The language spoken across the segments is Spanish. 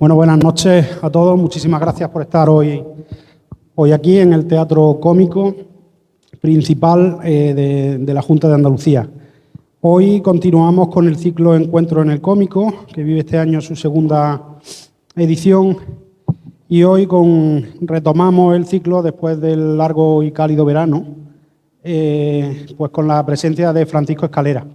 Bueno, buenas noches a todos. Muchísimas gracias por estar hoy aquí en el Teatro Cómico Principal de la Junta de Andalucía. Hoy continuamos con el ciclo Encuentro en el Cómico, que vive este año su segunda edición, y hoy retomamos el ciclo después del largo y cálido verano, pues con la presencia de Francisco Escalera.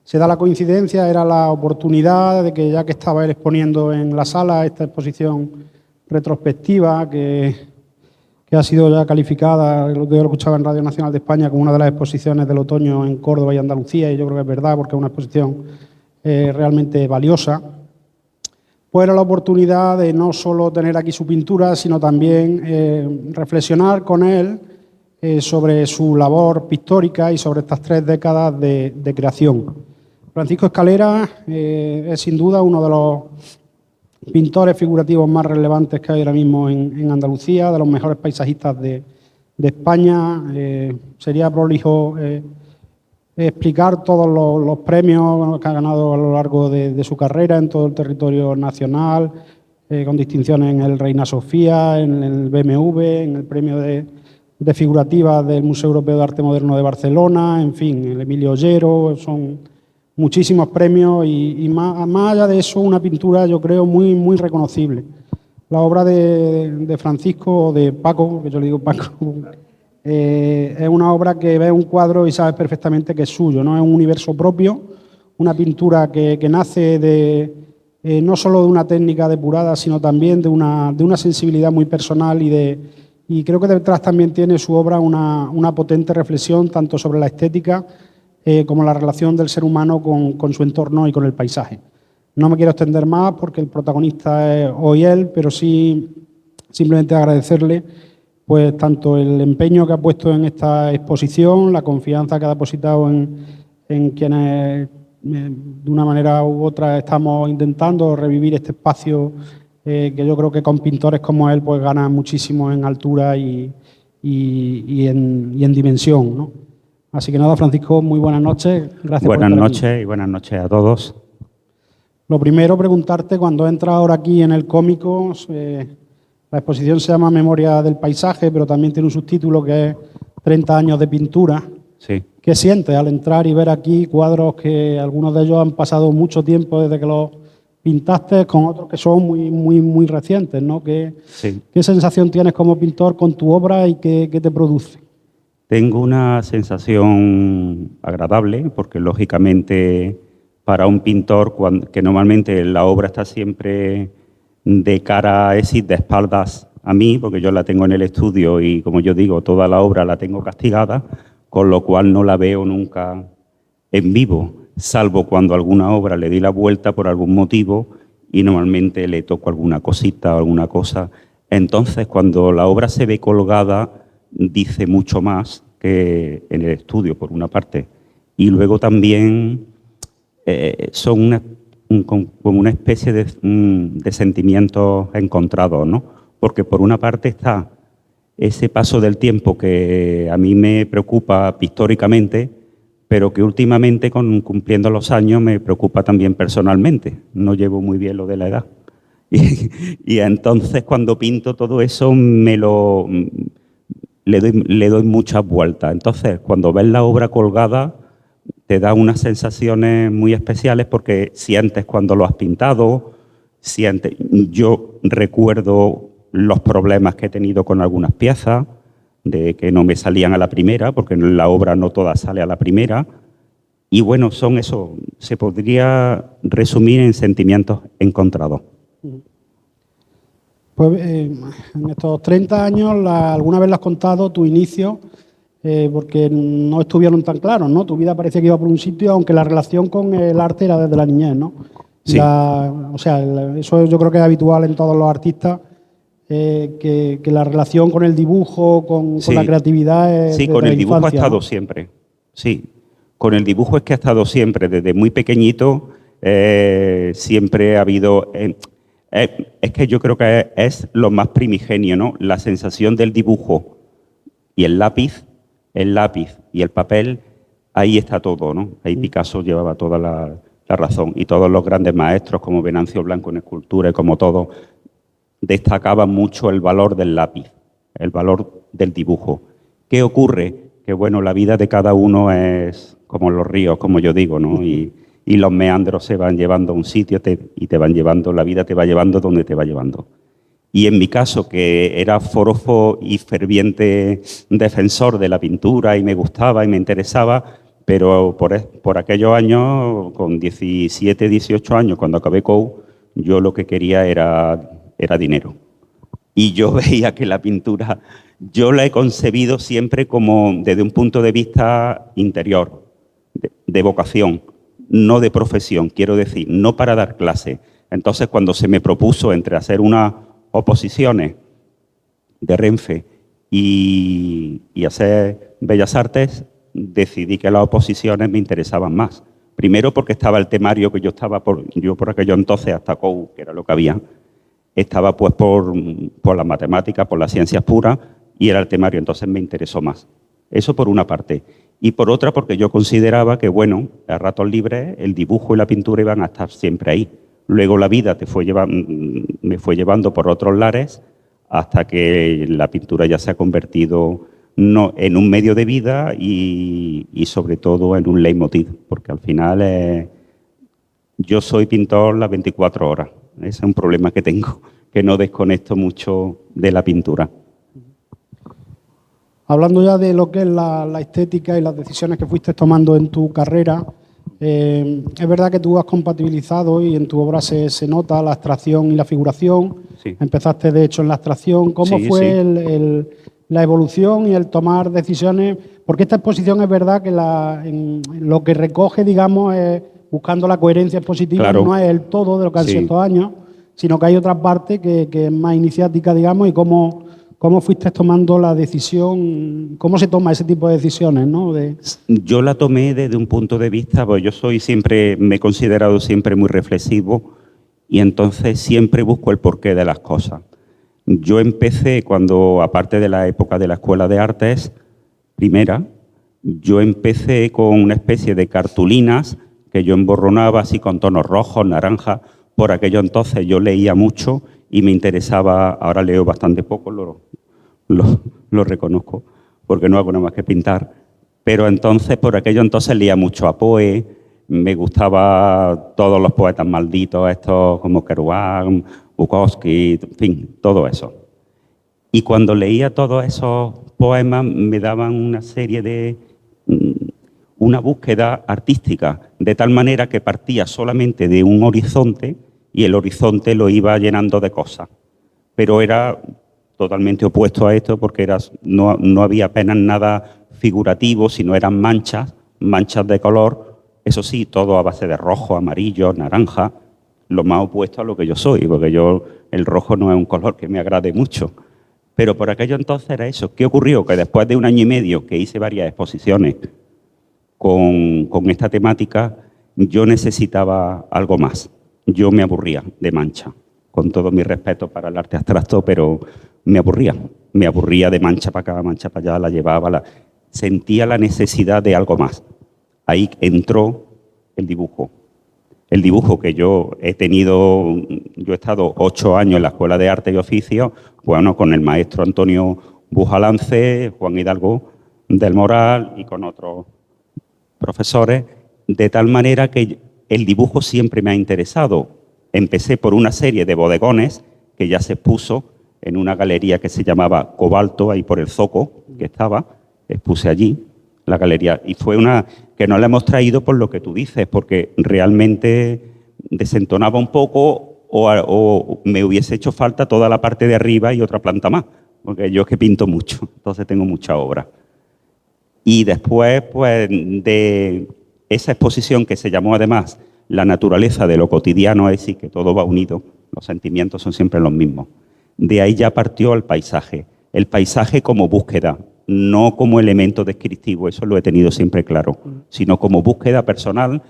Se da la coincidencia, era la oportunidad de que, ya que estaba él exponiendo en la sala esta exposición retrospectiva que ha sido ya calificada, yo lo escuchaba en Radio Nacional de España, como una de las exposiciones del otoño en Córdoba y Andalucía, y yo creo que es verdad porque es una exposición realmente valiosa, pues era la oportunidad de no solo tener aquí su pintura, sino también reflexionar con él sobre su labor pictórica y sobre estas 3 décadas de creación. Francisco Escalera es sin duda uno de los pintores figurativos más relevantes que hay ahora mismo en Andalucía, de los mejores paisajistas de España. Sería prolijo explicar todos los premios que ha ganado a lo largo de su carrera en todo el territorio nacional, con distinciones en el Reina Sofía, en el BMW, en el premio de figurativa del Museo Europeo de Arte Moderno de Barcelona, en fin, el Emilio Ollero. Son muchísimos premios y más allá de eso, una pintura, yo creo, muy, muy reconocible. La obra de Francisco, o de Paco, que yo le digo Paco, es una obra que ves un cuadro y sabes perfectamente que es suyo, ¿no? Es un universo propio, una pintura que nace no solo de una técnica depurada, sino también de una sensibilidad muy personal y creo que detrás también tiene su obra una potente reflexión tanto sobre la estética como la relación del ser humano con su entorno y con el paisaje. No me quiero extender más porque el protagonista es hoy él, pero sí simplemente agradecerle pues tanto el empeño que ha puesto en esta exposición, la confianza que ha depositado en quienes de una manera u otra estamos intentando revivir este espacio que yo creo que con pintores como él pues gana muchísimo en altura y en dimensión, ¿no? Así que nada, Francisco, muy buenas noches. Gracias por estar aquí. Buenas noches y buenas noches a todos. Lo primero, preguntarte, cuando entras ahora aquí en el Cómico, la exposición se llama Memoria del Paisaje, pero también tiene un subtítulo que es 30 años de pintura. Sí. ¿Qué sientes al entrar y ver aquí cuadros que algunos de ellos han pasado mucho tiempo desde que los pintaste, con otros que son muy, muy, muy recientes, ¿no? ¿Qué sensación tienes como pintor con tu obra y qué te produce? Tengo una sensación agradable porque, lógicamente, para un pintor que normalmente la obra está siempre de cara a Exit, de espaldas a mí, porque yo la tengo en el estudio y, como yo digo, toda la obra la tengo castigada, con lo cual no la veo nunca en vivo, salvo cuando alguna obra le di la vuelta por algún motivo y normalmente le toco alguna cosita o alguna cosa. Entonces, cuando la obra se ve colgada, dice mucho más que en el estudio, por una parte. Y luego también son como una especie de sentimientos encontrados, ¿no? Porque por una parte está ese paso del tiempo que a mí me preocupa pictóricamente, pero que últimamente, cumpliendo los años, me preocupa también personalmente. No llevo muy bien lo de la edad. Y entonces, cuando pinto todo eso, le doy muchas vueltas. Entonces, cuando ves la obra colgada, te da unas sensaciones muy especiales porque sientes cuando lo has pintado, yo recuerdo los problemas que he tenido con algunas piezas, de que no me salían a la primera, porque la obra no toda sale a la primera. Y bueno, son eso, se podría resumir en sentimientos encontrados. Pues en estos 30 años, ¿alguna vez le has contado tu inicio? Porque no estuvieron tan claros, ¿no? Tu vida parecía que iba por un sitio, aunque la relación con el arte era desde la niñez, ¿no? Sí. Eso yo creo que es habitual en todos los artistas, que la relación con el dibujo, con la creatividad es sí, con el dibujo ha estado siempre. Sí, con el dibujo es que ha estado siempre, desde muy pequeñito, siempre ha habido... es que yo creo que es lo más primigenio, ¿no? La sensación del dibujo y el lápiz y el papel, ahí está todo, ¿no? Ahí Picasso llevaba toda la razón. Y todos los grandes maestros, como Venancio Blanco en escultura y como todos, destacaba mucho el valor del lápiz, el valor del dibujo. ¿Qué ocurre? Que bueno, la vida de cada uno es como los ríos, como yo digo, ¿no? Y los meandros se van llevando a un sitio y te van llevando, la vida te va llevando donde te va llevando. Y en mi caso, que era forofo y ferviente defensor de la pintura y me gustaba y me interesaba, pero por aquellos años, con 17, 18 años, cuando acabé COU, yo lo que quería era dinero. Y yo veía que la pintura, yo la he concebido siempre como desde un punto de vista interior, de vocación, no de profesión, quiero decir, no para dar clase. Entonces, cuando se me propuso entre hacer unas oposiciones de Renfe y hacer Bellas Artes, decidí que las oposiciones me interesaban más. Primero porque estaba el temario que yo por aquello entonces, hasta COU, que era lo que había, estaba pues por las matemáticas, por las ciencias puras, y era el temario, entonces me interesó más. Eso por una parte. Y por otra porque yo consideraba que, bueno, a ratos libres el dibujo y la pintura iban a estar siempre ahí. Luego la vida me fue llevando por otros lares hasta que la pintura ya se ha convertido en un medio de vida y sobre todo en un leitmotiv, porque al final yo soy pintor las 24 horas. Ese es un problema que tengo, que no desconecto mucho de la pintura. Hablando ya de lo que es la estética y las decisiones que fuiste tomando en tu carrera, es verdad que tú has compatibilizado y en tu obra se nota la abstracción y la figuración. Sí. Empezaste, de hecho, en la abstracción. ¿Cómo fue la evolución y el tomar decisiones? Porque esta exposición es verdad que en lo que recoge, digamos, es buscando la coherencia expositiva, claro. No es el todo de lo que han sido estos años, sino que hay otra parte que es más iniciática, digamos, y cómo fuiste tomando la decisión, cómo se toma ese tipo de decisiones, ¿no? Yo la tomé desde un punto de vista, pues yo me he considerado siempre muy reflexivo y entonces siempre busco el porqué de las cosas. Yo empecé cuando, aparte de la época de la Escuela de Artes, primera, yo empecé con una especie de cartulinas que yo emborronaba así con tonos rojos, naranjas. Por aquello entonces yo leía mucho y me interesaba, ahora leo bastante poco, lo reconozco, porque no hago nada más que pintar, pero entonces, por aquello entonces leía mucho a Poe, me gustaba todos los poetas malditos, estos como Kerouac, Bukowski, en fin, todo eso. Y cuando leía todos esos poemas me daban una serie de... una búsqueda artística, de tal manera que partía solamente de un horizonte y el horizonte lo iba llenando de cosas. Pero era totalmente opuesto a esto porque no había apenas nada figurativo, sino eran manchas de color, eso sí, todo a base de rojo, amarillo, naranja, lo más opuesto a lo que yo soy, porque el rojo no es un color que me agrade mucho. Pero por aquello entonces era eso. ¿Qué ocurrió? Que después de 1 año y medio que hice varias exposiciones con esta temática, yo necesitaba algo más. Yo me aburría de mancha, con todo mi respeto para el arte abstracto, pero me aburría de mancha para acá, mancha para allá, la llevaba, sentía la necesidad de algo más. Ahí entró el dibujo. El dibujo que yo he estado 8 años en la Escuela de Arte y Oficio, bueno, con el maestro Antonio Bujalance, Juan Hidalgo del Moral y con otros profesores, de tal manera que el dibujo siempre me ha interesado. Empecé por una serie de bodegones que ya se expuso en una galería que se llamaba Cobalto, ahí por el Zoco, que expuse allí la galería. Y fue una que no la hemos traído por lo que tú dices, porque realmente desentonaba un poco o me hubiese hecho falta toda la parte de arriba y otra planta más, porque yo es que pinto mucho, entonces tengo mucha obra. Y después, pues, de esa exposición que se llamó además La naturaleza de lo cotidiano, es decir, que todo va unido, los sentimientos son siempre los mismos. De ahí ya partió el paisaje como búsqueda, no como elemento descriptivo, eso lo he tenido siempre claro, sino como búsqueda personal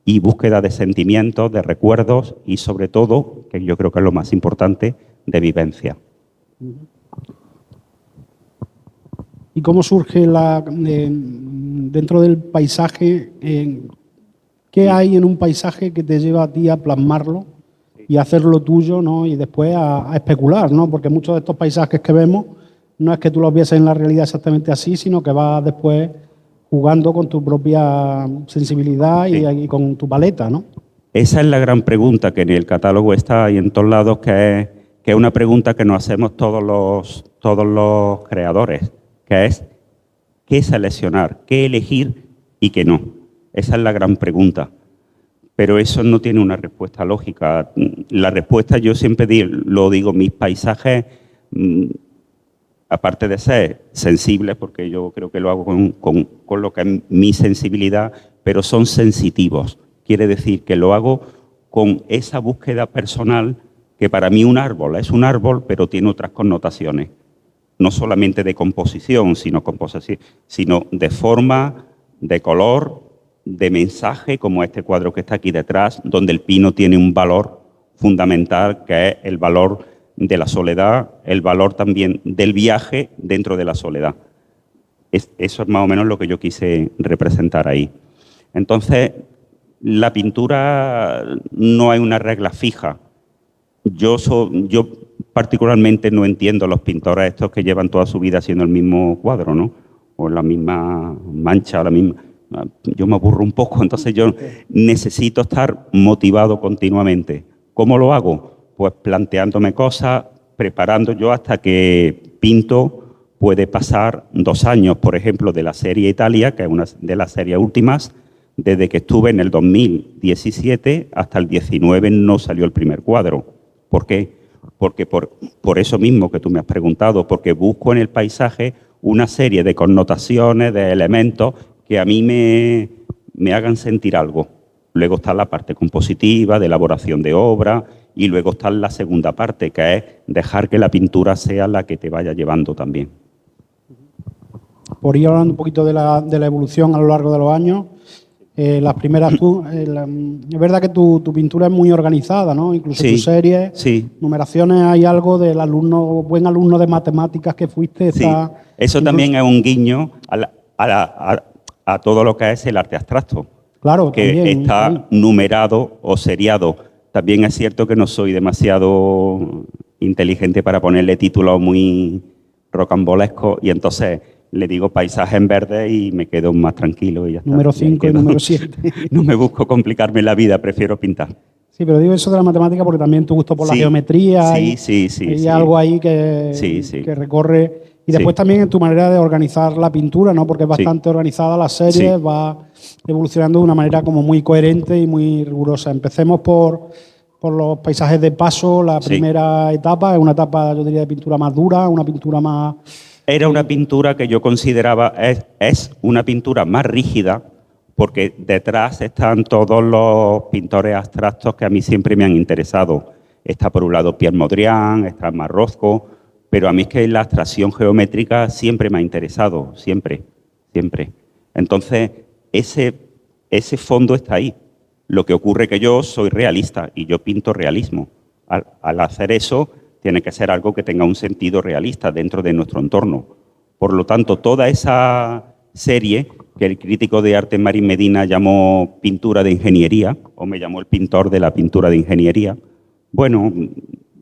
y búsqueda de sentimientos, de recuerdos y sobre todo, que yo creo que es lo más importante, de vivencia. ¿Y cómo surge dentro del paisaje? ¿Qué hay en un paisaje que te lleva a ti a plasmarlo? y hacer lo tuyo, ¿no? Y después a especular, ¿no? Porque muchos de estos paisajes que vemos no es que tú los vieses en la realidad exactamente así, sino que vas después jugando con tu propia sensibilidad y con tu paleta, ¿no? Esa es la gran pregunta que en el catálogo está y en todos lados, que es una pregunta que nos hacemos todos los creadores, que es qué seleccionar, qué elegir y qué no. Esa es la gran pregunta. Pero eso no tiene una respuesta lógica. La respuesta, yo siempre lo digo, mis paisajes, aparte de ser sensibles, porque yo creo que lo hago con lo que es mi sensibilidad, pero son sensitivos. Quiere decir que lo hago con esa búsqueda personal, que para mí un árbol es un árbol, pero tiene otras connotaciones. No solamente de composición, sino de forma, de color, de mensaje, como este cuadro que está aquí detrás, donde el pino tiene un valor fundamental, que es el valor de la soledad, el valor también del viaje dentro de la soledad. Eso es más o menos lo que yo quise representar ahí. Entonces, la pintura no hay una regla fija. Yo particularmente no entiendo los pintores estos que llevan toda su vida haciendo el mismo cuadro, ¿no? O la misma mancha, la misma... Yo me aburro un poco, entonces yo necesito estar motivado continuamente. ¿Cómo lo hago? Pues planteándome cosas, preparando. Yo hasta que pinto puede pasar 2 años, por ejemplo, de la serie Italia, que es una de las series últimas. Desde que estuve en el 2017 hasta el 19 no salió el primer cuadro. ¿Por qué? Porque por eso mismo que tú me has preguntado, porque busco en el paisaje una serie de connotaciones, de elementos que a mí me hagan sentir algo. Luego está la parte compositiva, de elaboración de obra, y luego está la segunda parte, que es dejar que la pintura sea la que te vaya llevando también. Por ir hablando un poquito de la evolución a lo largo de los años, las primeras es verdad que tu pintura es muy organizada, ¿no? Incluso tus series, numeraciones, hay algo del buen alumno de matemáticas que fuiste. Eso también es un guiño a todo lo que es el arte abstracto. Claro, que también, está numerado o seriado. También es cierto que no soy demasiado inteligente para ponerle títulos muy rocambolescos y entonces le digo paisaje en verde y me quedo más tranquilo y ya está. Número 5 y número 7. No me busco complicarme la vida, prefiero pintar. Sí, pero digo eso de la matemática porque también tu gusto por la geometría. Sí. Hay algo ahí que recorre. Y después también en tu manera de organizar la pintura, ¿no? Porque es bastante organizada la serie, va evolucionando de una manera como muy coherente y muy rigurosa. Empecemos por los paisajes de paso. La primera etapa es una etapa, yo diría, de pintura más dura, una pintura más... Era una pintura que yo consideraba, es una pintura más rígida, porque detrás están todos los pintores abstractos que a mí siempre me han interesado. Está por un lado Pierre Mondrian, está Marrozco, pero a mí es que la abstracción geométrica siempre me ha interesado, siempre. Entonces, ese fondo está ahí. Lo que ocurre es que yo soy realista y yo pinto realismo. Al hacer eso, tiene que ser algo que tenga un sentido realista dentro de nuestro entorno. Por lo tanto, toda esa serie que el crítico de arte Marín Medina llamó pintura de ingeniería, o me llamó el pintor de la pintura de ingeniería, bueno,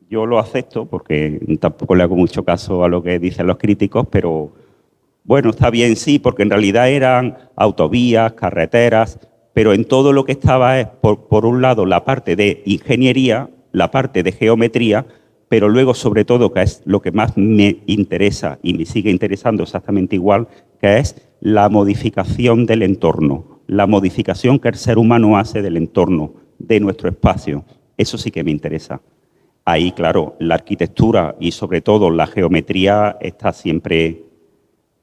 yo lo acepto porque tampoco le hago mucho caso a lo que dicen los críticos, pero bueno, está bien, sí, porque en realidad eran autovías, carreteras, pero en todo lo que estaba es, por un lado, la parte de ingeniería, la parte de geometría, pero luego, sobre todo, que es lo que más me interesa y me sigue interesando exactamente igual, que es la modificación del entorno, la modificación que el ser humano hace del entorno, de nuestro espacio. Eso sí que me interesa. Ahí, claro, la arquitectura y, sobre todo, la geometría está siempre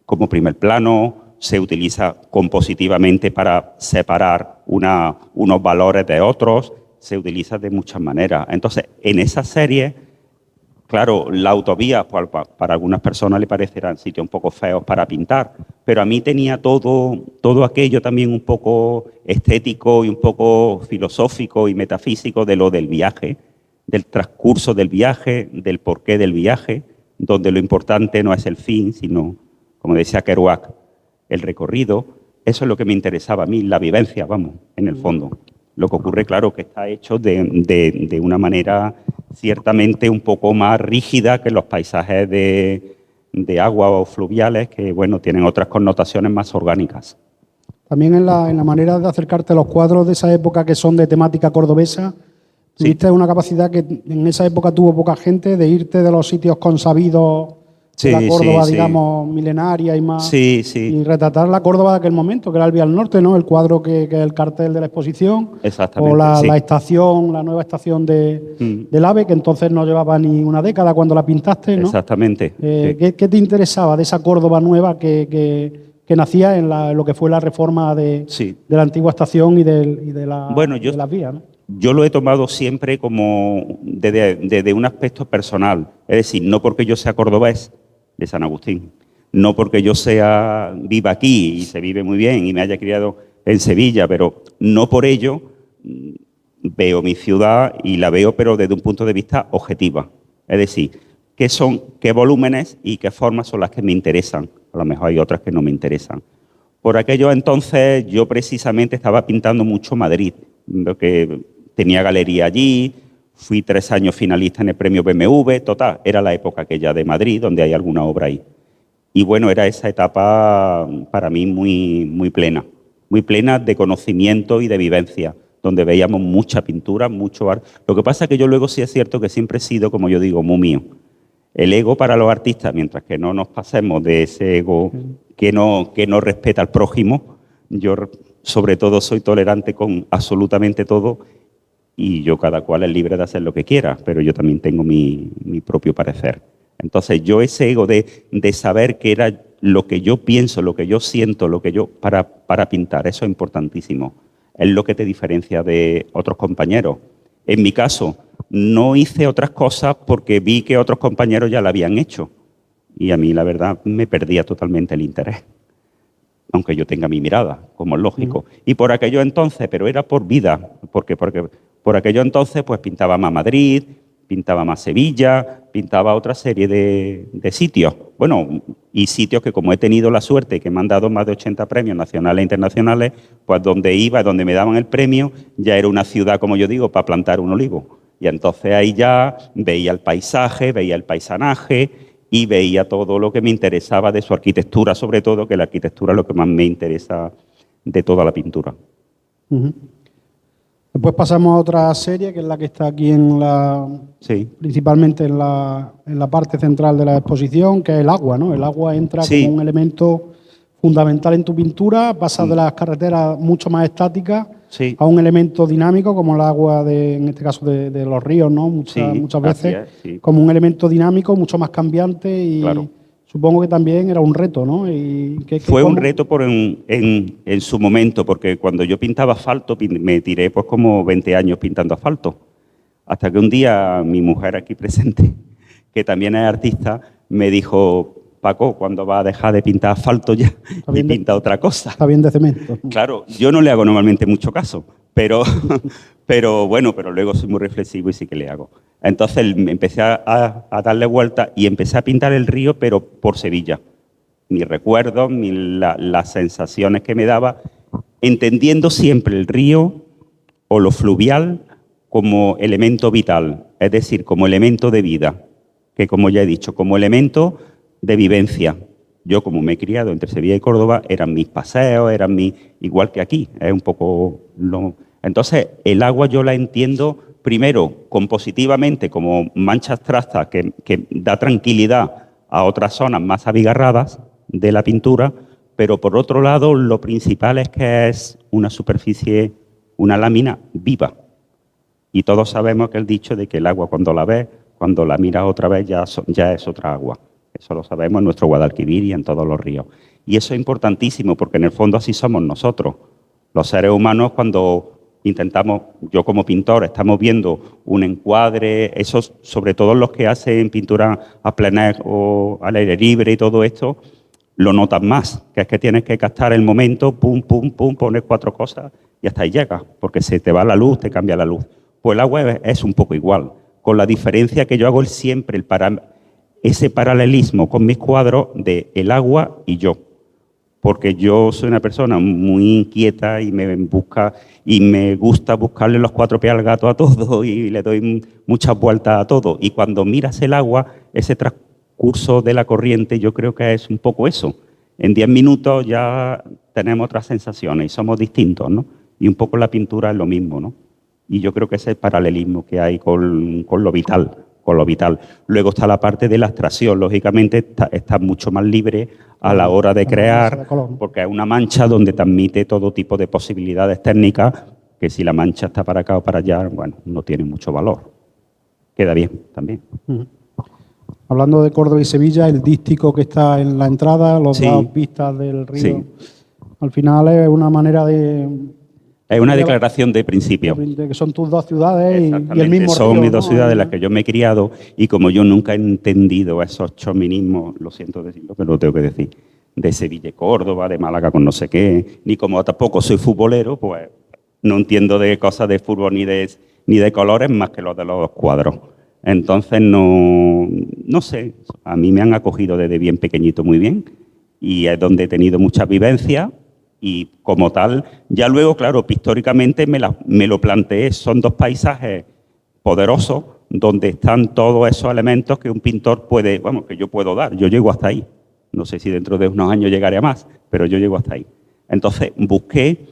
como primer plano, se utiliza compositivamente para separar unos valores de otros, se utiliza de muchas maneras. Entonces, en esa serie, claro, la autovía, pues, para algunas personas le parecerán sitios un poco feos para pintar, pero a mí tenía todo aquello también un poco estético y un poco filosófico y metafísico de lo del viaje, del transcurso del viaje, del porqué del viaje, donde lo importante no es el fin, sino, como decía Kerouac, el recorrido. Eso es lo que me interesaba a mí, la vivencia, vamos, en el fondo. Lo que ocurre, claro, que está hecho de una manera ciertamente un poco más rígida que los paisajes de agua o fluviales, que, bueno, tienen otras connotaciones más orgánicas. También en la manera de acercarte a los cuadros de esa época que son de temática cordobesa, tuviste una capacidad que en esa época tuvo poca gente, de irte de los sitios consabidos de la Córdoba, digamos, milenaria y más, y retratar la Córdoba de aquel momento, que era el Vía al Norte, ¿no? El cuadro que es el cartel de la exposición, exactamente, o la estación, la nueva estación del AVE, que entonces no llevaba ni una década cuando la pintaste, ¿no? Exactamente. ¿Qué te interesaba de esa Córdoba nueva que nacía en lo que fue la reforma de la antigua estación y de las vías, ¿no? Yo lo he tomado siempre como desde un aspecto personal, es decir, no porque yo sea cordobés de San Agustín, no porque yo viva aquí y se vive muy bien y me haya criado en Sevilla, pero no por ello veo mi ciudad y la veo, pero desde un punto de vista objetiva, es decir, qué volúmenes y qué formas son las que me interesan. A lo mejor hay otras que no me interesan. Por aquello entonces yo precisamente estaba pintando mucho Madrid, que tenía galería allí, fui 3 años finalista en el premio BMW, total, era la época aquella de Madrid, donde hay alguna obra ahí. Y bueno, era esa etapa para mí muy plena de conocimiento y de vivencia, donde veíamos mucha pintura, mucho arte. Lo que pasa es que yo luego sí es cierto que siempre he sido, como yo digo, muy mío. El ego para los artistas, mientras que no nos pasemos de ese ego que no respeta al prójimo, yo sobre todo soy tolerante con absolutamente todo y yo cada cual es libre de hacer lo que quiera, pero yo también tengo mi propio parecer. Entonces yo ese ego de saber qué era lo que yo pienso, lo que yo siento, lo que yo para pintar, eso es importantísimo. Es lo que te diferencia de otros compañeros. En mi caso, no hice otras cosas porque vi que otros compañeros ya la habían hecho. Y a mí, la verdad, me perdía totalmente el interés. Aunque yo tenga mi mirada, como es lógico. Y por aquello entonces, pero era por vida, porque por aquello entonces pues pintaba más Madrid, pintaba más Sevilla, pintaba otra serie de sitios. Bueno, y sitios que como he tenido la suerte que me han dado más de 80 premios nacionales e internacionales, pues donde iba, donde me daban el premio, ya era una ciudad, como yo digo, para plantar un olivo. Y entonces ahí ya veía el paisaje, veía el paisanaje y veía todo lo que me interesaba de su arquitectura, sobre todo, que la arquitectura es lo que más me interesa de toda la pintura. Después pasamos a otra serie, que es la que está aquí principalmente en la parte central de la exposición, que es el agua, ¿no? El agua entra como un elemento fundamental en tu pintura, pasa de las carreteras mucho más estáticas a un elemento dinámico, como el agua, en este caso de los ríos, ¿no? Muchas veces, como un elemento dinámico, mucho más cambiante y supongo que también era un reto, ¿no? Fue un reto en su momento, porque cuando yo pintaba asfalto, me tiré pues como 20 años pintando asfalto, hasta que un día mi mujer aquí presente, que también es artista, me dijo: Paco, ¿cuándo vas a dejar de pintar asfalto ya y pinta otra cosa? Está bien de cemento. Claro, yo no le hago normalmente mucho caso, pero luego soy muy reflexivo y sí que le hago. Entonces me empecé a darle vuelta y empecé a pintar el río, pero por Sevilla. Mis recuerdos, las sensaciones que me daba, entendiendo siempre el río o lo fluvial como elemento vital, es decir, como elemento de vida, que como ya he dicho, como elemento de vivencia. Yo, como me he criado entre Sevilla y Córdoba, eran mis paseos, igual que aquí, es un poco Entonces, el agua yo la entiendo primero compositivamente como mancha abstracta que da tranquilidad a otras zonas más abigarradas de la pintura, pero por otro lado lo principal es que es una superficie, una lámina viva. Y todos sabemos que el dicho de que el agua cuando la ves, cuando la miras otra vez ya es otra agua. Eso lo sabemos en nuestro Guadalquivir y en todos los ríos. Y eso es importantísimo porque en el fondo así somos nosotros. Los seres humanos cuando intentamos, yo como pintor, estamos viendo un encuadre, esos, sobre todo los que hacen pintura a plein air o al aire libre y todo esto, lo notan más, que es que tienes que captar el momento, pum, pum, pum, poner 4 cosas y hasta ahí llegas, porque se te va la luz, te cambia la luz. Pues el agua es un poco igual, con la diferencia que yo hago ese paralelismo con mis cuadros de el agua y yo. porque yo soy una persona muy inquieta y me gusta buscarle los cuatro pies al gato a todo y le doy muchas vueltas a todo. Y cuando miras el agua, ese transcurso de la corriente, yo creo que es un poco eso. En 10 minutos ya tenemos otras sensaciones y somos distintos, ¿no? Y un poco la pintura es lo mismo, ¿no? Y yo creo que ese es el paralelismo que hay con lo vital. Luego está la parte de la abstracción. Lógicamente está mucho más libre a la hora de crear, porque es una mancha donde transmite todo tipo de posibilidades técnicas, que si la mancha está para acá o para allá, bueno, no tiene mucho valor. Queda bien también. Hablando de Córdoba y Sevilla, el dístico que está en la entrada, las dos vistas del río, al final es una manera de... Es una declaración de principio. Que son tus dos ciudades y el mismo río. Son mis dos ciudades en las que yo me he criado y como yo nunca he entendido esos chauvinismos, lo siento decirlo, pero lo tengo que decir, de Sevilla y Córdoba, de Málaga con no sé qué, ni como tampoco soy futbolero, pues no entiendo de cosas de fútbol ni de colores más que los de los cuadros. Entonces, no sé, a mí me han acogido desde bien pequeñito muy bien y es donde he tenido muchas vivencias. Y como tal, ya luego, claro, pictóricamente me lo planteé. Son dos paisajes poderosos donde están todos esos elementos que un pintor puede, bueno, que yo puedo dar. Yo llego hasta ahí. No sé si dentro de unos años llegaré a más, pero yo llego hasta ahí. Entonces, busqué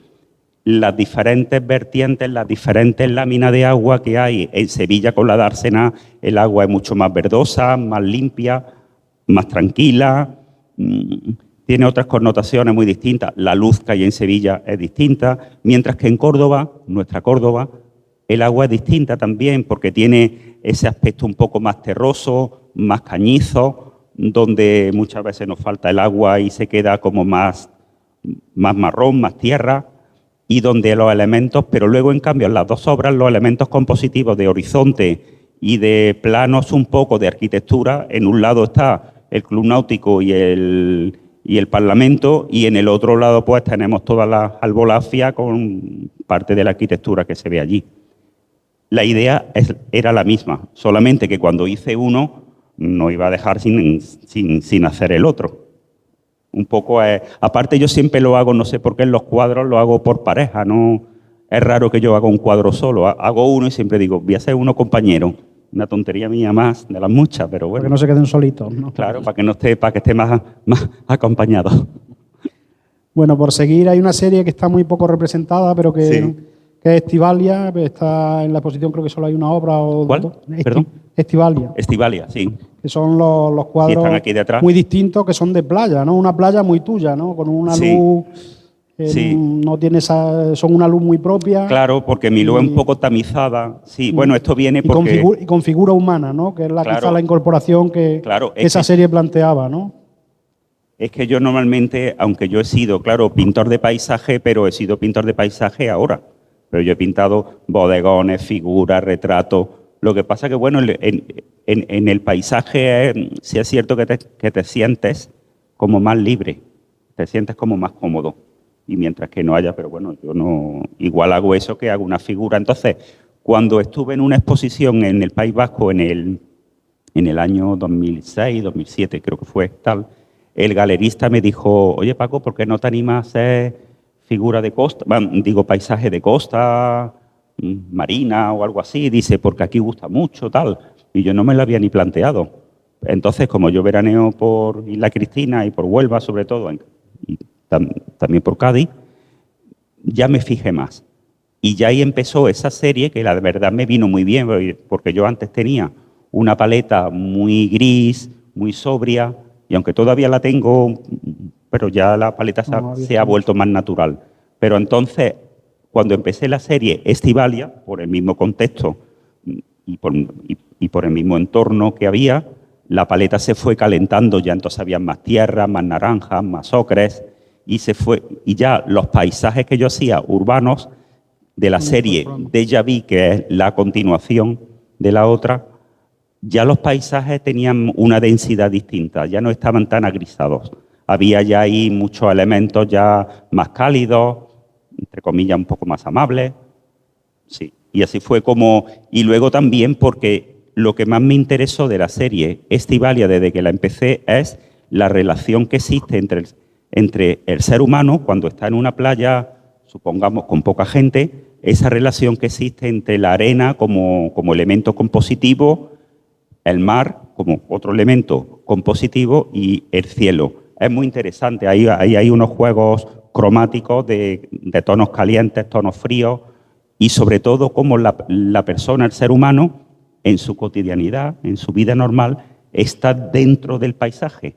las diferentes vertientes, las diferentes láminas de agua que hay. En Sevilla, con la dársena, el agua es mucho más verdosa, más limpia, más tranquila. Tiene otras connotaciones muy distintas. La luz que hay en Sevilla es distinta, mientras que en Córdoba, nuestra Córdoba, el agua es distinta también porque tiene ese aspecto un poco más terroso, más cañizo, donde muchas veces nos falta el agua y se queda como más marrón, más tierra, y donde los elementos, pero luego en cambio en las dos obras, los elementos compositivos de horizonte y de planos un poco de arquitectura, en un lado está el Club Náutico y el Parlamento, y en el otro lado pues tenemos toda la Albolafia con parte de la arquitectura que se ve allí. La idea era la misma, solamente que cuando hice uno no iba a dejar sin hacer el otro. Un poco aparte yo siempre lo hago, no sé por qué en los cuadros lo hago por pareja, no es raro que yo haga un cuadro solo, hago uno y siempre digo, voy a hacer uno compañero. Una tontería mía más, de las muchas, pero bueno. Para que no se queden solitos, ¿no? Claro, para que esté más acompañado. Bueno, por seguir, hay una serie que está muy poco representada, pero que es Estivalia, está en la exposición, creo que solo hay una obra. ¿Cuál? Perdón. Estivalia. Estivalia, sí. Que son los cuadros están aquí detrás. Muy distintos, que son de playa, ¿no? Una playa muy tuya, ¿no? Con una luz... no tiene son una luz muy propia. Claro, porque mi luz es un poco tamizada. Sí, bueno, esto viene porque... Y con figura humana, ¿no? Que es quizá la incorporación que esa serie planteaba, ¿no? Es que yo normalmente, aunque yo he sido, claro, pintor de paisaje, pero he sido pintor de paisaje ahora. Pero yo he pintado bodegones, figuras, retratos. Lo que pasa que, bueno, en el paisaje sí es cierto que te sientes como más libre, te sientes como más cómodo. Y mientras que no haya, pero bueno, yo no, igual hago eso que hago una figura. Entonces, cuando estuve en una exposición en el País Vasco en el año 2006, 2007, creo que fue tal, el galerista me dijo, oye Paco, ¿por qué no te animas a hacer figura de costa? Digo, paisaje de costa, marina o algo así. Dice, porque aquí gusta mucho, tal. Y yo no me lo había ni planteado. Entonces, como yo veraneo por Isla Cristina y por Huelva, sobre todo, y también por Cádiz, ya me fijé más. Y ya ahí empezó esa serie que la verdad me vino muy bien, porque yo antes tenía una paleta muy gris, muy sobria, y aunque todavía la tengo, pero ya la paleta se ha vuelto más natural. Pero entonces, cuando empecé la serie Estivalia, por el mismo contexto y por el mismo entorno que había, la paleta se fue calentando, ya entonces había más tierra, más naranjas, más ocres, y ya los paisajes que yo hacía urbanos de la serie Déjà Vu, que es la continuación de la otra, ya los paisajes tenían una densidad distinta, ya no estaban tan agrisados. Había ya ahí muchos elementos ya más cálidos, entre comillas un poco más amables. Sí, y así fue como... Y luego también porque lo que más me interesó de la serie Estivalia desde que la empecé es la relación que existe entre entre el ser humano cuando está en una playa, supongamos con poca gente, esa relación que existe entre la arena como elemento compositivo, el mar como otro elemento compositivo y el cielo. Es muy interesante, ahí hay unos juegos cromáticos de tonos calientes, tonos fríos y sobre todo cómo la persona, el ser humano, en su cotidianidad, en su vida normal, está dentro del paisaje.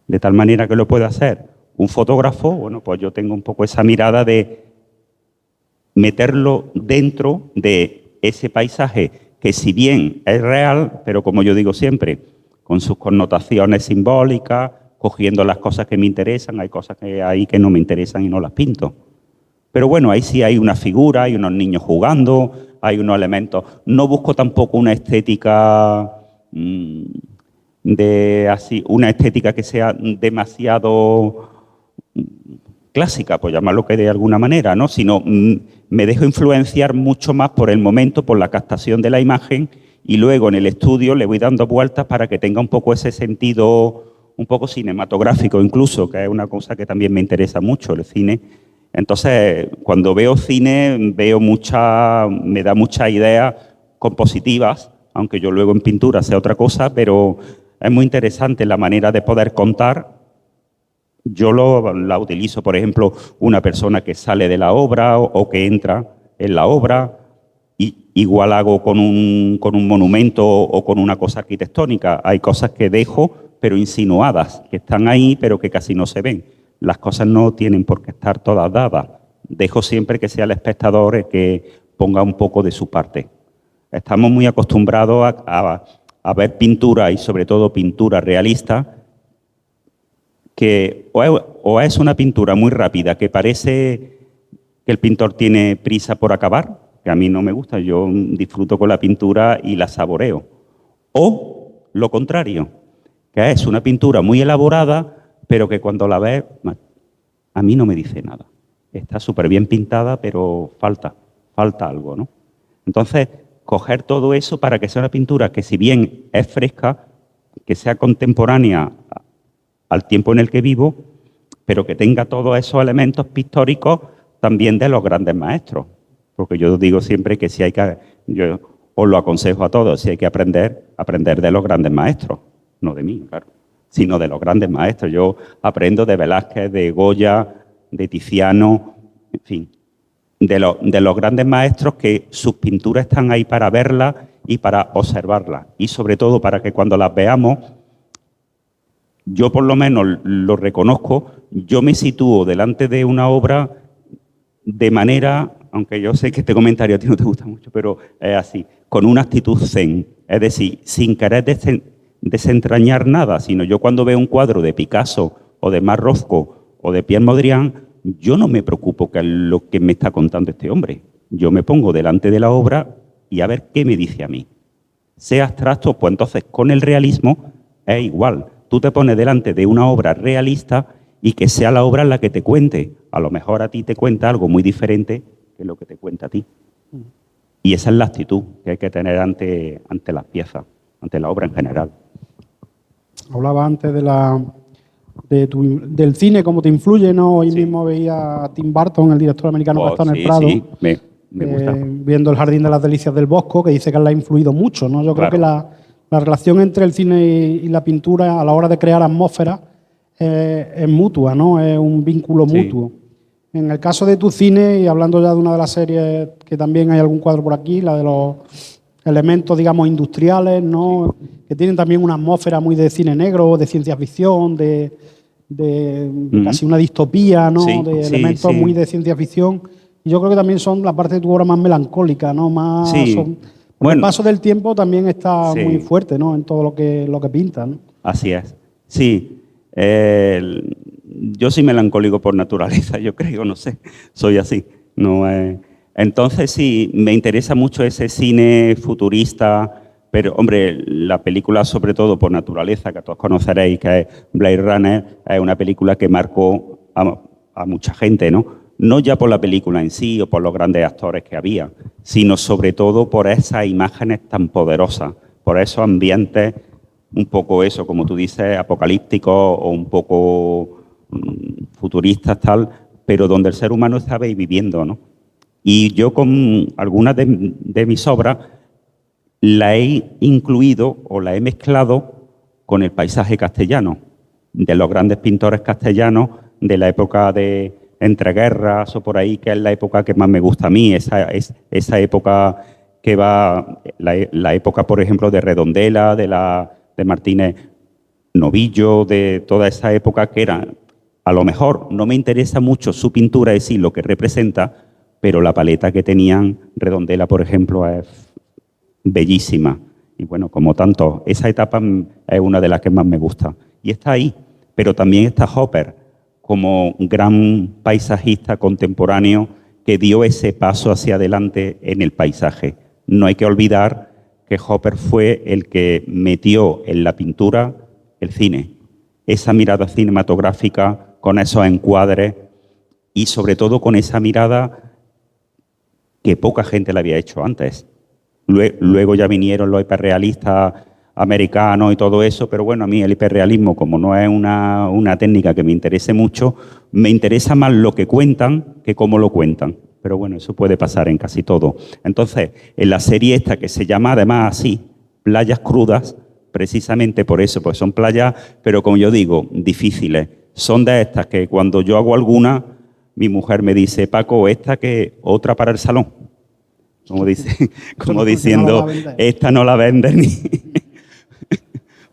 De tal manera que lo puede hacer un fotógrafo, bueno, pues yo tengo un poco esa mirada de meterlo dentro de ese paisaje que si bien es real, pero como yo digo siempre, con sus connotaciones simbólicas, cogiendo las cosas que me interesan, hay cosas que hay que no me interesan y no las pinto. Pero bueno, ahí sí hay una figura, hay unos niños jugando, hay unos elementos. No busco tampoco una estética una estética que sea demasiado clásica, por llamarlo que de alguna manera, ¿no? Sino me dejo influenciar mucho más por el momento, por la captación de la imagen y luego en el estudio le voy dando vueltas para que tenga un poco ese sentido un poco cinematográfico incluso, que es una cosa que también me interesa mucho, el cine. Entonces, cuando veo cine, me da muchas ideas compositivas, aunque yo luego en pintura sea otra cosa, pero es muy interesante la manera de poder contar. Yo la utilizo, por ejemplo, una persona que sale de la obra o que entra en la obra, y igual hago con un monumento o con una cosa arquitectónica. Hay cosas que dejo, pero insinuadas, que están ahí, pero que casi no se ven. Las cosas no tienen por qué estar todas dadas. Dejo siempre que sea el espectador el que ponga un poco de su parte. Estamos muy acostumbrados a ver pintura, y sobre todo pintura realista, que o es una pintura muy rápida, que parece que el pintor tiene prisa por acabar, que a mí no me gusta, yo disfruto con la pintura y la saboreo. O lo contrario, que es una pintura muy elaborada, pero que cuando la ves, a mí no me dice nada. Está súper bien pintada, pero falta algo, ¿no? Entonces, coger todo eso para que sea una pintura que, si bien es fresca, que sea contemporánea al tiempo en el que vivo, pero que tenga todos esos elementos pictóricos también de los grandes maestros. Porque yo digo siempre que yo os lo aconsejo a todos, si hay que aprender de los grandes maestros, no de mí, claro, sino de los grandes maestros. Yo aprendo de Velázquez, de Goya, de Tiziano, en fin, de los grandes maestros, que sus pinturas están ahí para verlas y para observarlas. Y sobre todo para que cuando las veamos, yo por lo menos lo reconozco, yo me sitúo delante de una obra de manera, aunque yo sé que este comentario a ti no te gusta mucho, pero es así, con una actitud zen, es decir, sin querer desentrañar nada, sino yo cuando veo un cuadro de Picasso o de Marc Rothko o de Pierre Mondrian, yo no me preocupo que es lo que me está contando este hombre. Yo me pongo delante de la obra y a ver qué me dice a mí. Sea abstracto, pues entonces con el realismo es igual. Tú te pones delante de una obra realista y que sea la obra la que te cuente. A lo mejor a ti te cuenta algo muy diferente que lo que te cuenta a ti. Y esa es la actitud que hay que tener ante las piezas, ante la obra en general. Hablaba antes del cine, cómo te influye, ¿no? Hoy mismo veía a Tim Burton, el director americano que está en el Prado, me gusta. Viendo El Jardín de las Delicias del Bosco, que dice que le ha influido mucho, ¿no? Yo creo que la relación entre el cine y la pintura a la hora de crear atmósfera es mutua, ¿no? Es un vínculo mutuo. En el caso de tu cine, y hablando ya de una de las series, que también hay algún cuadro por aquí, la de los elementos, digamos, industriales, ¿no? Que tienen también una atmósfera muy de cine negro, de ciencia ficción, de casi una distopía, ¿no? De elementos muy de ciencia ficción. Y yo creo que también son la parte de tu obra más melancólica, ¿no? Más el paso del tiempo también está muy fuerte, ¿no? En todo lo que pinta, ¿no? Así es. Sí. Yo soy melancólico por naturaleza, yo creo, no sé. Soy así. Entonces sí, me interesa mucho ese cine futurista, pero hombre, la película sobre todo por naturaleza, que todos conoceréis, que es Blade Runner, es una película que marcó a mucha gente, ¿no? No ya por la película en sí o por los grandes actores que había, sino sobre todo por esas imágenes tan poderosas, por esos ambientes un poco eso, como tú dices, apocalípticos o un poco futuristas, tal, pero donde el ser humano estaba ahí viviendo, ¿no? Y yo con algunas de mis obras la he incluido o la he mezclado con el paisaje castellano, de los grandes pintores castellanos de la época de entreguerras o por ahí, que es la época que más me gusta a mí, esa época que va, la época, por ejemplo, de Redondela, de Martínez Novillo, de toda esa época que era, a lo mejor no me interesa mucho su pintura, es decir, lo que representa, pero la paleta que tenían Redondela, por ejemplo, es bellísima. Y bueno, como tanto, esa etapa es una de las que más me gusta. Y está ahí, pero también está Hopper, como gran paisajista contemporáneo que dio ese paso hacia adelante en el paisaje. No hay que olvidar que Hopper fue el que metió en la pintura el cine, esa mirada cinematográfica con esos encuadres y sobre todo con esa mirada que poca gente le había hecho antes. Luego ya vinieron los hiperrealistas americanos y todo eso, pero bueno, a mí el hiperrealismo, como no es una técnica que me interese mucho, me interesa más lo que cuentan que cómo lo cuentan. Pero bueno, eso puede pasar en casi todo. Entonces, en la serie esta, que se llama además así, Playas Crudas, precisamente por eso, pues son playas, pero como yo digo, difíciles. Son de estas que cuando yo hago alguna, mi mujer me dice, Paco, esta que otra para el salón. Como diciendo, esta no la venden ni...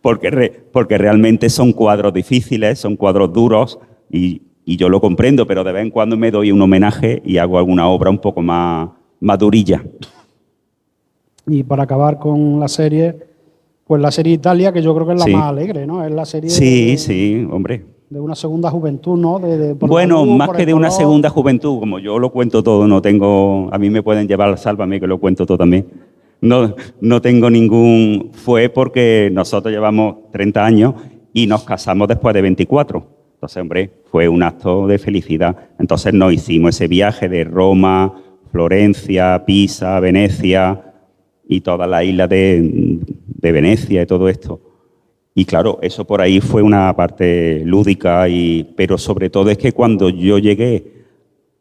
porque realmente son cuadros difíciles, son cuadros duros y yo lo comprendo, pero de vez en cuando me doy un homenaje y hago alguna obra un poco más durilla. Y para acabar con la serie, pues la serie Italia, que yo creo que es la más alegre, ¿no? Es la serie sí, hombre. De una segunda juventud, ¿no? Bueno, más que de una segunda juventud, como yo lo cuento todo, no tengo... A mí me pueden llevar al Sálvame, que lo cuento todo también. No tengo ningún... Fue porque nosotros llevamos 30 años y nos casamos después de 24. Entonces, hombre, fue un acto de felicidad. Entonces nos hicimos ese viaje de Roma, Florencia, Pisa, Venecia y toda la isla de Venecia y todo esto. Y claro, eso por ahí fue una parte lúdica, pero sobre todo es que cuando yo llegué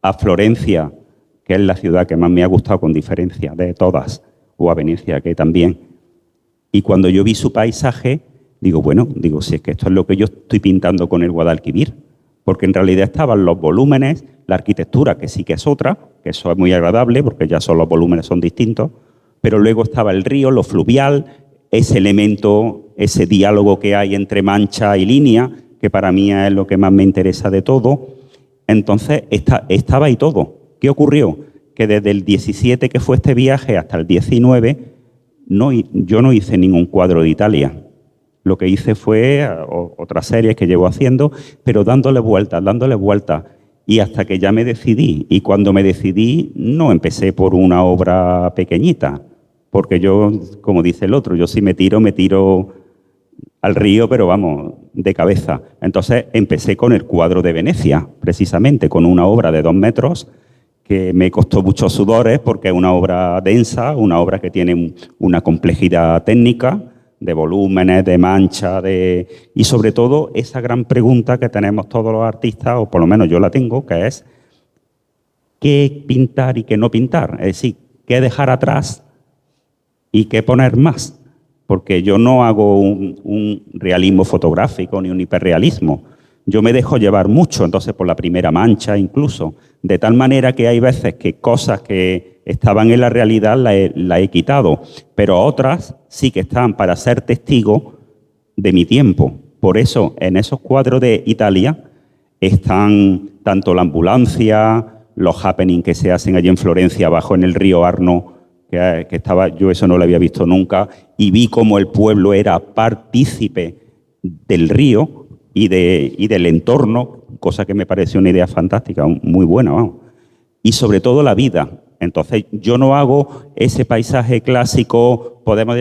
a Florencia, que es la ciudad que más me ha gustado con diferencia de todas, o a Venecia, que también, y cuando yo vi su paisaje, digo, si es que esto es lo que yo estoy pintando con el Guadalquivir, porque en realidad estaban los volúmenes, la arquitectura, que sí que es otra, que eso es muy agradable, porque ya son los volúmenes son distintos, pero luego estaba el río, lo fluvial, ese elemento, ese diálogo que hay entre mancha y línea, que para mí es lo que más me interesa de todo. Entonces, estaba ahí todo. ¿Qué ocurrió? Que desde el 17, que fue este viaje, hasta el 19, yo no hice ningún cuadro de Italia. Lo que hice fue otras series que llevo haciendo, pero dándole vueltas. Y hasta que ya me decidí. Y cuando me decidí, no empecé por una obra pequeñita, porque yo, como dice el otro, yo sí me tiro al río, pero vamos, de cabeza. Entonces empecé con el cuadro de Venecia, precisamente, con una obra de 2 metros, que me costó muchos sudores, porque es una obra densa, una obra que tiene una complejidad técnica, de volúmenes, de mancha, y sobre todo esa gran pregunta que tenemos todos los artistas, o por lo menos yo la tengo, que es ¿qué pintar y qué no pintar? Es decir, ¿qué dejar atrás y qué poner más? Porque yo no hago un realismo fotográfico ni un hiperrealismo. Yo me dejo llevar mucho, entonces, por la primera mancha incluso, de tal manera que hay veces que cosas que estaban en la realidad la he quitado, pero otras sí que están para ser testigo de mi tiempo. Por eso, en esos cuadros de Italia están tanto la ambulancia, los happenings que se hacen allí en Florencia, abajo en el río Arno, que estaba, yo eso no lo había visto nunca, y vi cómo el pueblo era partícipe del río y del entorno, cosa que me pareció una idea fantástica, muy buena, vamos. Y sobre todo la vida. Entonces, yo no hago ese paisaje clásico, podemos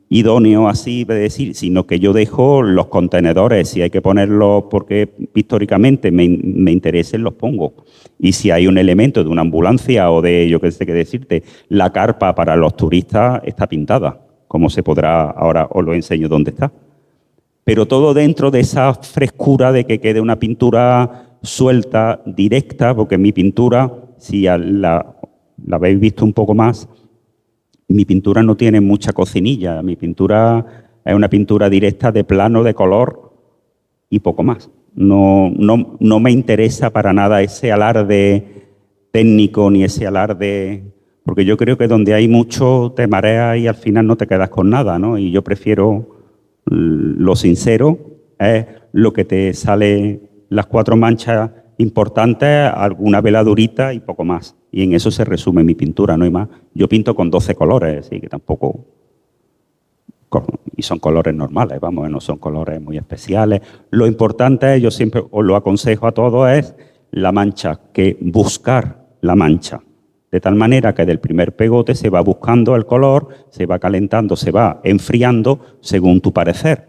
idóneo así de decir, sino que yo dejo los contenedores, si hay que ponerlos porque históricamente me interesen, los pongo. Y si hay un elemento de una ambulancia o de, yo qué sé qué decirte, la carpa para los turistas está pintada, como se podrá, ahora os lo enseño dónde está. pero todo dentro de esa frescura de que quede una pintura suelta, directa, porque mi pintura, si la habéis visto un poco más, mi pintura no tiene mucha cocinilla, mi pintura es una pintura directa de plano, de color y poco más. No me interesa para nada ese alarde técnico ni ese alarde, porque yo creo que donde hay mucho te mareas y al final no te quedas con nada, ¿no? Y yo prefiero lo sincero, es lo que te sale, las 4 manchas importantes, alguna veladurita y poco más. Y en eso se resume mi pintura, no hay más. Yo pinto con 12 colores, así que tampoco... Y son colores normales, vamos, no son colores muy especiales. Lo importante, yo siempre os lo aconsejo a todos, es la mancha, que buscar la mancha. De tal manera que del primer pegote se va buscando el color, se va calentando, se va enfriando según tu parecer,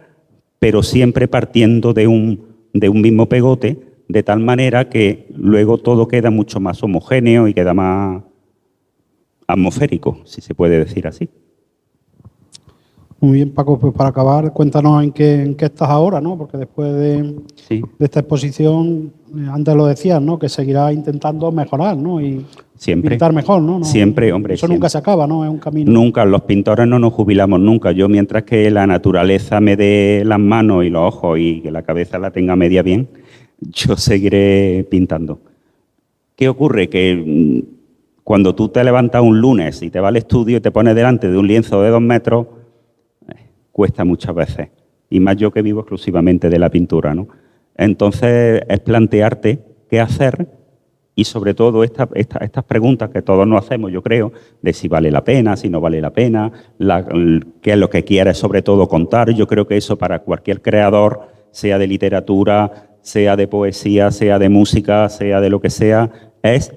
pero siempre partiendo de un mismo pegote, de tal manera que luego todo queda mucho más homogéneo y queda más atmosférico, si se puede decir así. Muy bien, Paco, pues para acabar, cuéntanos en qué estás ahora, ¿no? Porque después de esta exposición, antes lo decías, ¿no? Que seguirás intentando mejorar, ¿no? Y siempre pintar mejor, ¿no? Siempre, hombre. Eso nunca se acaba, ¿no? Es un camino. Nunca, los pintores no nos jubilamos nunca. Yo, mientras que la naturaleza me dé las manos y los ojos y que la cabeza la tenga media bien, yo seguiré pintando. ¿Qué ocurre? Que cuando tú te levantas un lunes y te vas al estudio y te pones delante de un lienzo de 2 metros, cuesta muchas veces, y más yo que vivo exclusivamente de la pintura, ¿no? Entonces es plantearte qué hacer y sobre todo estas preguntas que todos nos hacemos, yo creo, de si vale la pena, si no vale la pena, qué es lo que quieres sobre todo contar. Yo creo que eso para cualquier creador, sea de literatura, sea de poesía, sea de música, sea de lo que sea, es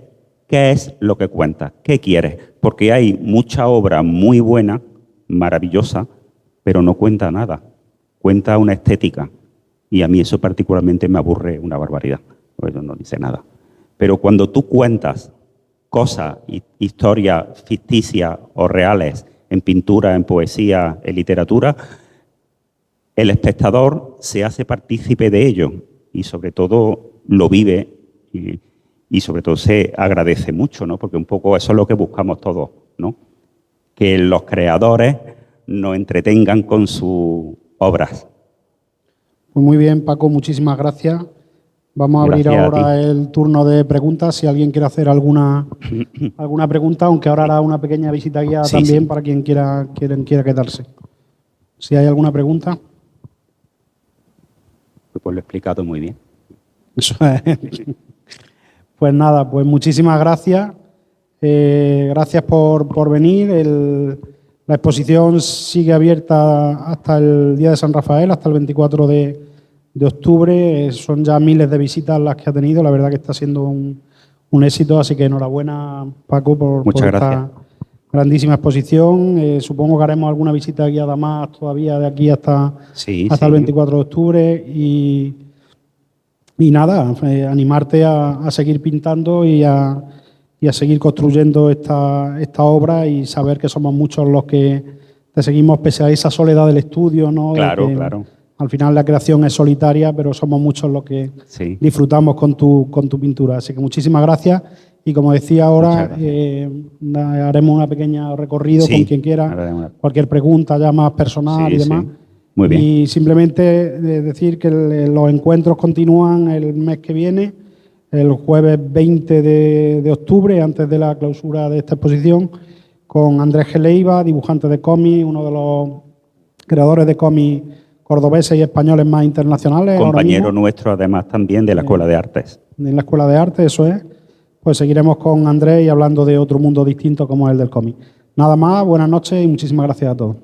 qué es lo que cuentas, qué quieres, porque hay mucha obra muy buena, maravillosa, pero no cuenta nada, cuenta una estética. Y a mí eso particularmente me aburre una barbaridad, porque no dice nada. Pero cuando tú cuentas cosas, historias ficticias o reales, en pintura, en poesía, en literatura, el espectador se hace partícipe de ello y sobre todo lo vive y sobre todo se agradece mucho, ¿no? Porque un poco eso es lo que buscamos todos, ¿no? Que los creadores nos entretengan con sus obras. Pues muy bien, Paco, muchísimas gracias. Vamos a abrir ahora el turno de preguntas. Si alguien quiere hacer alguna pregunta, aunque ahora hará una pequeña visita guiada también para quien quiera quedarse. Si hay alguna pregunta. Pues lo he explicado muy bien. Eso es. Pues nada, pues muchísimas gracias. Gracias por venir. La exposición sigue abierta hasta el día de San Rafael, hasta el 24 de octubre. Son ya miles de visitas las que ha tenido. La verdad que está siendo un éxito, así que enhorabuena, Paco, por esta grandísima exposición. Supongo que haremos alguna visita guiada más todavía de aquí hasta el 24 de octubre. Y nada, animarte a seguir pintando y a seguir construyendo esta obra y saber que somos muchos los que te seguimos pese a esa soledad del estudio, ¿no? Claro, claro. Al final la creación es solitaria, pero somos muchos los que disfrutamos con tu pintura. Así que muchísimas gracias y como decía ahora, haremos una pequeña recorrido con quien quiera, cualquier pregunta ya más personal y demás. Muy bien. Y simplemente decir que los encuentros continúan el mes que viene, el jueves 20 de octubre, antes de la clausura de esta exposición, con Andrés G. Leiva, dibujante de cómic, uno de los creadores de cómic cordobeses y españoles más internacionales. Compañero nuestro, además, también de la Escuela de Artes. En la Escuela de Artes, eso es. Pues seguiremos con Andrés y hablando de otro mundo distinto como el del cómic. Nada más, buenas noches y muchísimas gracias a todos.